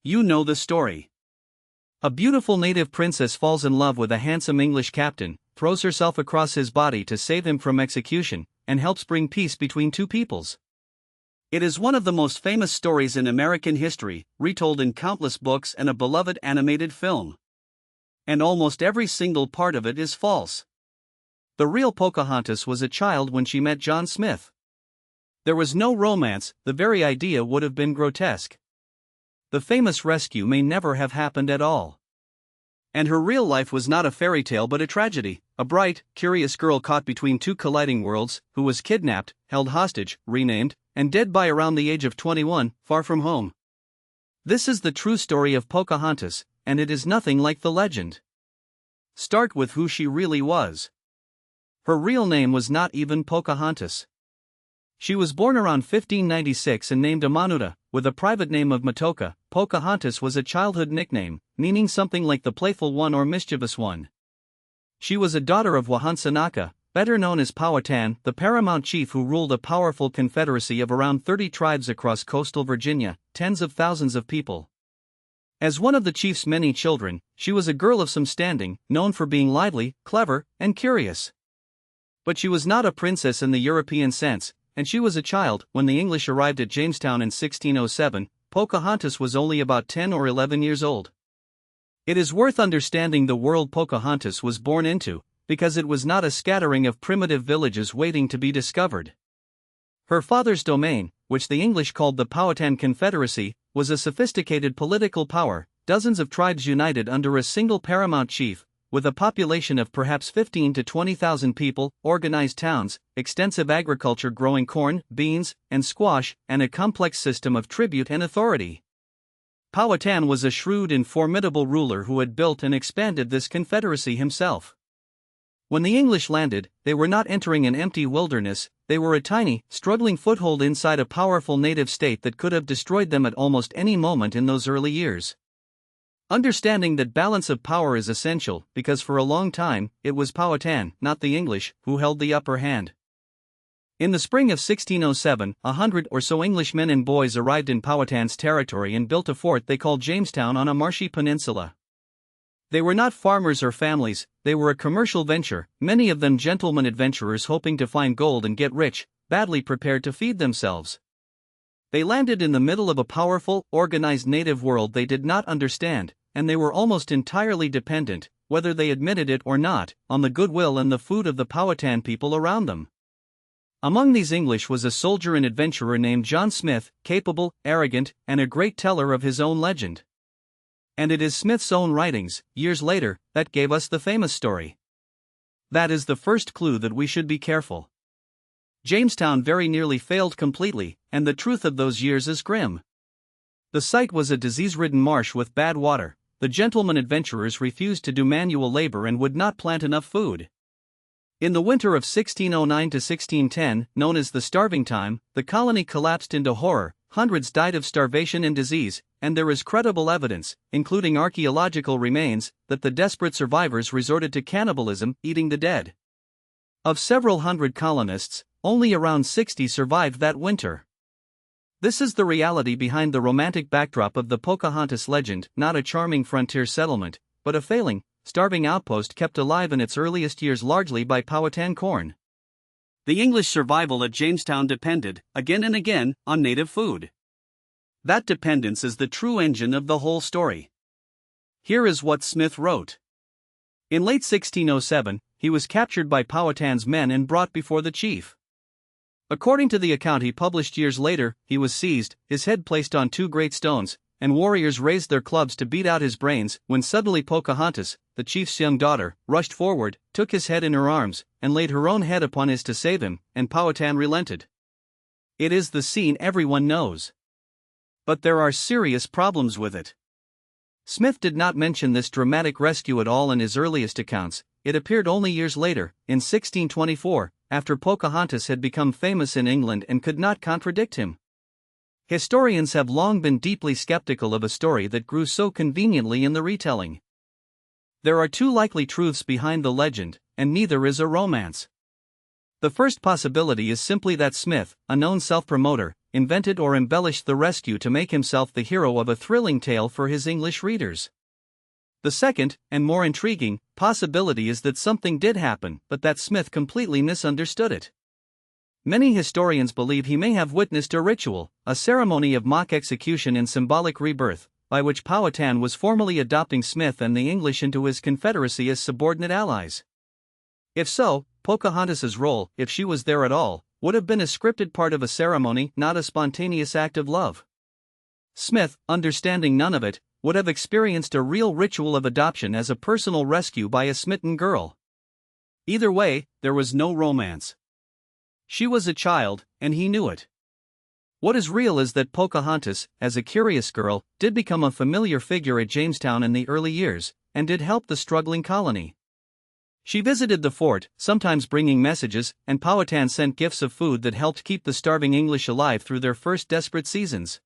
You know the story. A beautiful native princess falls in love with a handsome English captain, throws herself across his body to save him from execution, and helps bring peace between two peoples. It is one of the most famous stories in American history, retold in countless books and a beloved animated film. And almost every single part of it is false. The real Pocahontas was a child when she met John Smith. There was no romance, the very idea would have been grotesque. The famous rescue may never have happened at all. And her real life was not a fairy tale but a tragedy, a bright, curious girl caught between two colliding worlds, who was kidnapped, held hostage, renamed, and dead by around the age of 21, far from home. This is the true story of Pocahontas, and it is nothing like the legend. Start with who she really was. Her real name was not even Pocahontas. She was born around 1596 and named Amanuta, with a private name of Matoka. Pocahontas was a childhood nickname, meaning something like the playful one or mischievous one. She was a daughter of Wahansanaka, better known as Powhatan, the paramount chief who ruled a powerful confederacy of around 30 tribes across coastal Virginia, tens of thousands of people. As one of the chief's many children, she was a girl of some standing, known for being lively, clever, and curious. But she was not a princess in the European sense, and she was a child. When the English arrived at Jamestown in 1607, Pocahontas was only about 10 or 11 years old. It is worth understanding the world Pocahontas was born into, because it was not a scattering of primitive villages waiting to be discovered. Her father's domain, which the English called the Powhatan Confederacy, was a sophisticated political power, dozens of tribes united under a single paramount chief, with a population of perhaps 15 to 20,000 people, organized towns, extensive agriculture growing corn, beans, and squash, and a complex system of tribute and authority. Powhatan was a shrewd and formidable ruler who had built and expanded this confederacy himself. When the English landed, they were not entering an empty wilderness, they were a tiny, struggling foothold inside a powerful native state that could have destroyed them at almost any moment in those early years. Understanding that balance of power is essential, because for a long time, it was Powhatan, not the English, who held the upper hand. In the spring of 1607, 100 or so English men and boys arrived in Powhatan's territory and built a fort they called Jamestown on a marshy peninsula. They were not farmers or families, they were a commercial venture, many of them gentlemen adventurers hoping to find gold and get rich, badly prepared to feed themselves. They landed in the middle of a powerful, organized native world they did not understand, and they were almost entirely dependent, whether they admitted it or not, on the goodwill and the food of the Powhatan people around them. Among these English was a soldier and adventurer named John Smith, capable, arrogant, and a great teller of his own legend. And it is Smith's own writings, years later, that gave us the famous story. That is the first clue that we should be careful. Jamestown very nearly failed completely, and the truth of those years is grim. The site was a disease-ridden marsh with bad water. The gentlemen adventurers refused to do manual labor and would not plant enough food. In the winter of 1609 to 1610, known as the Starving Time, the colony collapsed into horror. Hundreds died of starvation and disease, and there is credible evidence, including archaeological remains, that the desperate survivors resorted to cannibalism, eating the dead. Of several hundred colonists, only around 60 survived that winter. This is the reality behind the romantic backdrop of the Pocahontas legend, not a charming frontier settlement, but a failing, starving outpost kept alive in its earliest years largely by Powhatan corn. The English survival at Jamestown depended, again and again, on native food. That dependence is the true engine of the whole story. Here is what Smith wrote. In late 1607, he was captured by Powhatan's men and brought before the chief. According to the account he published years later, he was seized, his head placed on two great stones, and warriors raised their clubs to beat out his brains, when suddenly Pocahontas, the chief's young daughter, rushed forward, took his head in her arms, and laid her own head upon his to save him, and Powhatan relented. It is the scene everyone knows. But there are serious problems with it. Smith did not mention this dramatic rescue at all in his earliest accounts. It appeared only years later, in 1624, after Pocahontas had become famous in England and could not contradict him. Historians have long been deeply skeptical of a story that grew so conveniently in the retelling. There are two likely truths behind the legend, and neither is a romance. The first possibility is simply that Smith, a known self-promoter, invented or embellished the rescue to make himself the hero of a thrilling tale for his English readers. The second, and more intriguing, possibility is that something did happen, but that Smith completely misunderstood it. Many historians believe he may have witnessed a ritual, a ceremony of mock execution in symbolic rebirth, by which Powhatan was formally adopting Smith and the English into his confederacy as subordinate allies. If so, Pocahontas's role, if she was there at all, would have been a scripted part of a ceremony, not a spontaneous act of love. Smith, understanding none of it, would have experienced a real ritual of adoption as a personal rescue by a smitten girl. Either way, there was no romance. She was a child, and he knew it. What is real is that Pocahontas, as a curious girl, did become a familiar figure at Jamestown in the early years, and did help the struggling colony. She visited the fort, sometimes bringing messages, and Powhatan sent gifts of food that helped keep the starving English alive through their first desperate seasons.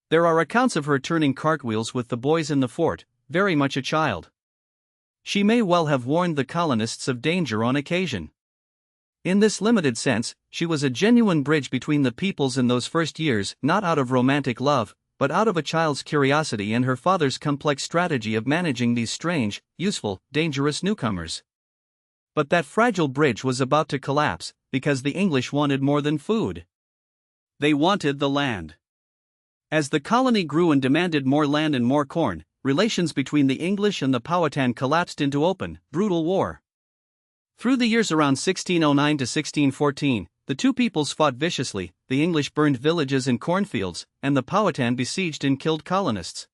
There are accounts of her turning cartwheels with the boys in the fort, very much a child. She may well have warned the colonists of danger on occasion. In this limited sense, she was a genuine bridge between the peoples in those first years, not out of romantic love, but out of a child's curiosity and her father's complex strategy of managing these strange, useful, dangerous newcomers. But that fragile bridge was about to collapse, because the English wanted more than food. They wanted the land. As the colony grew and demanded more land and more corn, relations between the English and the Powhatan collapsed into open, brutal war. Through the years around 1609 to 1614, the two peoples fought viciously. The English burned villages and cornfields, and the Powhatan besieged and killed colonists.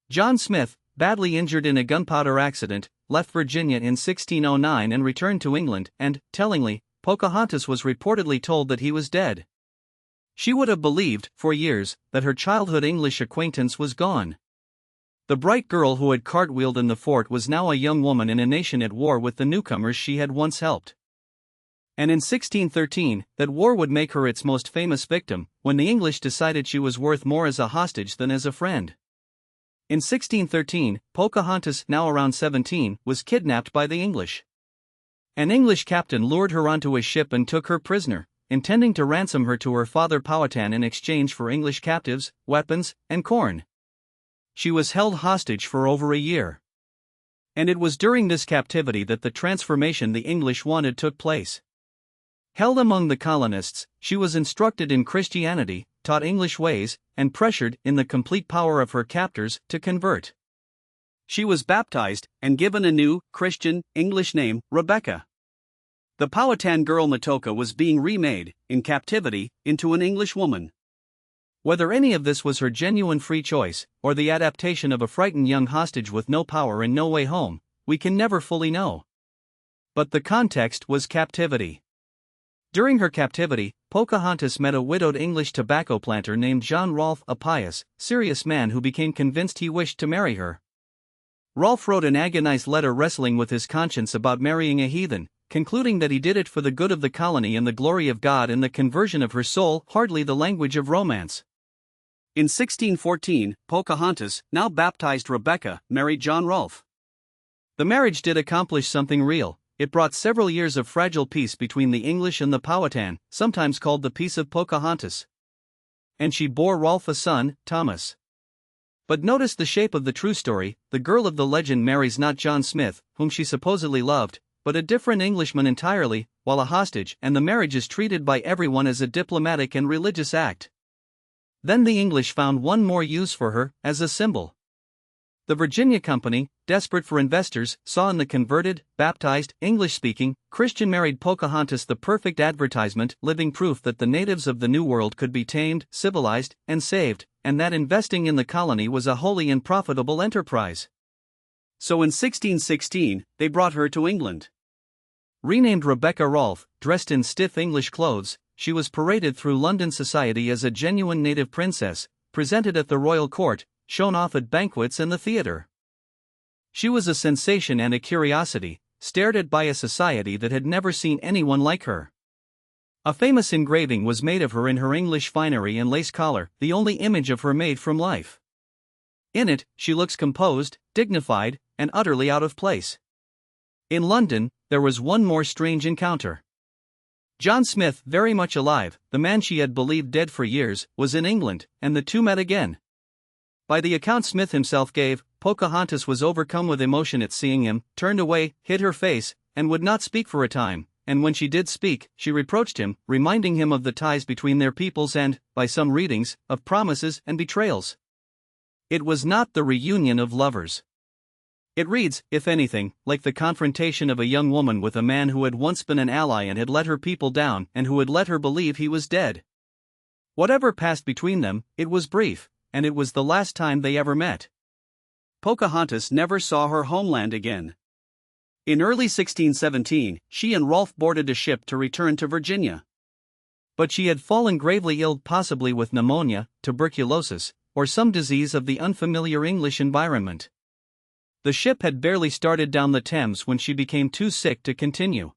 John Smith, badly injured in a gunpowder accident, left Virginia in 1609 and returned to England, and, tellingly, Pocahontas was reportedly told that he was dead. She would have believed, for years, that her childhood English acquaintance was gone. The bright girl who had cartwheeled in the fort was now a young woman in a nation at war with the newcomers she had once helped. And in 1613, that war would make her its most famous victim, when the English decided she was worth more as a hostage than as a friend. In 1613, Pocahontas, now around 17, was kidnapped by the English. An English captain lured her onto his ship and took her prisoner, intending to ransom her to her father Powhatan in exchange for English captives, weapons, and corn. She was held hostage for over a year. And it was during this captivity that the transformation the English wanted took place. Held among the colonists, she was instructed in Christianity, taught English ways, and pressured, in the complete power of her captors, to convert. She was baptized, and given a new, Christian, English name, Rebecca. The Powhatan girl Matoka was being remade, in captivity, into an English woman. Whether any of this was her genuine free choice, or the adaptation of a frightened young hostage with no power and no way home, we can never fully know. But the context was captivity. During her captivity, Pocahontas met a widowed English tobacco planter named John Rolfe, a pious, serious man who became convinced he wished to marry her. Rolfe wrote an agonized letter wrestling with his conscience about marrying a heathen, concluding that he did it for the good of the colony and the glory of God and the conversion of her soul, hardly the language of romance. In 1614, Pocahontas, now baptized Rebecca, married John Rolfe. The marriage did accomplish something real. It brought several years of fragile peace between the English and the Powhatan, sometimes called the Peace of Pocahontas. And she bore Rolfe a son, Thomas. But notice the shape of the true story. The girl of the legend marries not John Smith, whom she supposedly loved, but a different Englishman entirely, while a hostage, and the marriage is treated by everyone as a diplomatic and religious act. Then the English found one more use for her, as a symbol. The Virginia Company, desperate for investors, saw in the converted, baptized, English-speaking, Christian-married Pocahontas the perfect advertisement, living proof that the natives of the New World could be tamed, civilized, and saved, and that investing in the colony was a holy and profitable enterprise. So in 1616, they brought her to England. Renamed Rebecca Rolfe, dressed in stiff English clothes, she was paraded through London society as a genuine native princess, presented at the royal court, shown off at banquets and the theater. She was a sensation and a curiosity, stared at by a society that had never seen anyone like her. A famous engraving was made of her in her English finery and lace collar, the only image of her made from life. In it, she looks composed, dignified, and utterly out of place. In London, there was one more strange encounter. John Smith, very much alive, the man she had believed dead for years, was in England, and the two met again. By the account Smith himself gave, Pocahontas was overcome with emotion at seeing him, turned away, hid her face, and would not speak for a time, and when she did speak, she reproached him, reminding him of the ties between their peoples and, by some readings, of promises and betrayals. It was not the reunion of lovers. It reads, if anything, like the confrontation of a young woman with a man who had once been an ally and had let her people down and who had let her believe he was dead. Whatever passed between them, it was brief, and it was the last time they ever met. Pocahontas never saw her homeland again. In early 1617, she and Rolfe boarded a ship to return to Virginia. But she had fallen gravely ill, possibly with pneumonia, tuberculosis, or some disease of the unfamiliar English environment. The ship had barely started down the Thames when she became too sick to continue.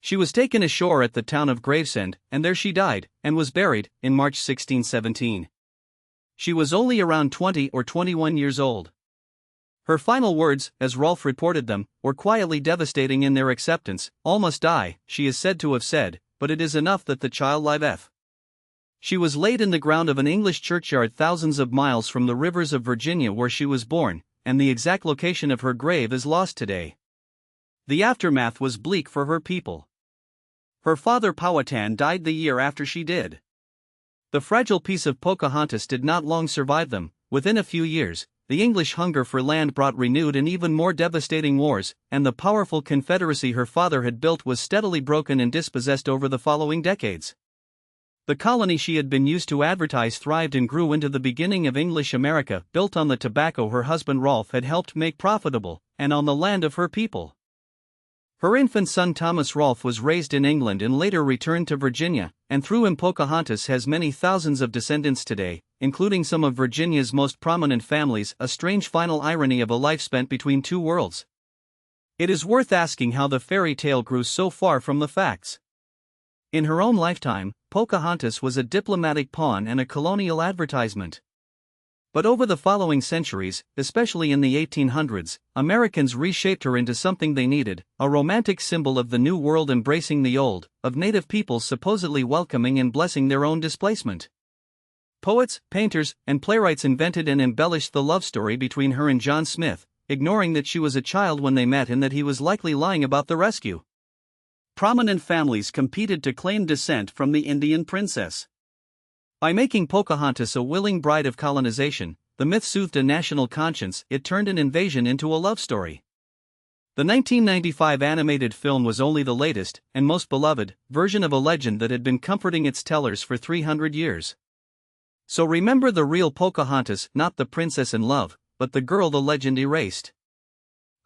She was taken ashore at the town of Gravesend, and there she died, and was buried, in March 1617. She was only around 20 or 21 years old. Her final words, as Rolfe reported them, were quietly devastating in their acceptance. All must die, she is said to have said, but it is enough that the child liveth. She was laid in the ground of an English churchyard thousands of miles from the rivers of Virginia where she was born, and the exact location of her grave is lost today. The aftermath was bleak for her people. Her father Powhatan died the year after she did. The fragile peace of Pocahontas did not long survive them. Within a few years, the English hunger for land brought renewed and even more devastating wars, and the powerful confederacy her father had built was steadily broken and dispossessed over the following decades. The colony she had been used to advertise thrived and grew into the beginning of English America, built on the tobacco her husband Rolfe had helped make profitable, and on the land of her people. Her infant son Thomas Rolfe was raised in England and later returned to Virginia, and through him Pocahontas has many thousands of descendants today, including some of Virginia's most prominent families, a strange final irony of a life spent between two worlds. It is worth asking how the fairy tale grew so far from the facts. In her own lifetime, Pocahontas was a diplomatic pawn and a colonial advertisement. But over the following centuries, especially in the 1800s, Americans reshaped her into something they needed, a romantic symbol of the new world embracing the old, of native peoples supposedly welcoming and blessing their own displacement. Poets, painters, and playwrights invented and embellished the love story between her and John Smith, ignoring that she was a child when they met and that he was likely lying about the rescue. Prominent families competed to claim descent from the Indian princess. By making Pocahontas a willing bride of colonization, the myth soothed a national conscience. It turned an invasion into a love story. The 1995 animated film was only the latest, and most beloved, version of a legend that had been comforting its tellers for 300 years. So remember the real Pocahontas, not the princess in love, but the girl the legend erased.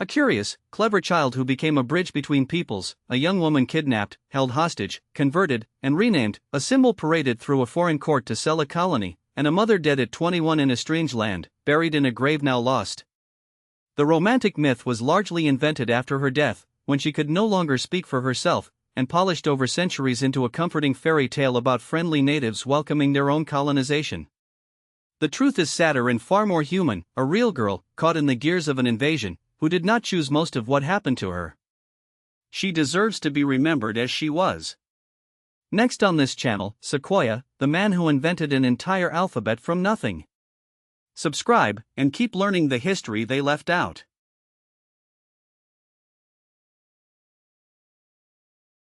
A curious, clever child who became a bridge between peoples, a young woman kidnapped, held hostage, converted, and renamed, a symbol paraded through a foreign court to sell a colony, and a mother dead at 21 in a strange land, buried in a grave now lost. The romantic myth was largely invented after her death, when she could no longer speak for herself, and polished over centuries into a comforting fairy tale about friendly natives welcoming their own colonization. The truth is sadder and far more human, a real girl, caught in the gears of an invasion, who did not choose most of what happened to her. She deserves to be remembered as she was. Next on this channel, Sequoia, the man who invented an entire alphabet from nothing. Subscribe, and keep learning the history they left out.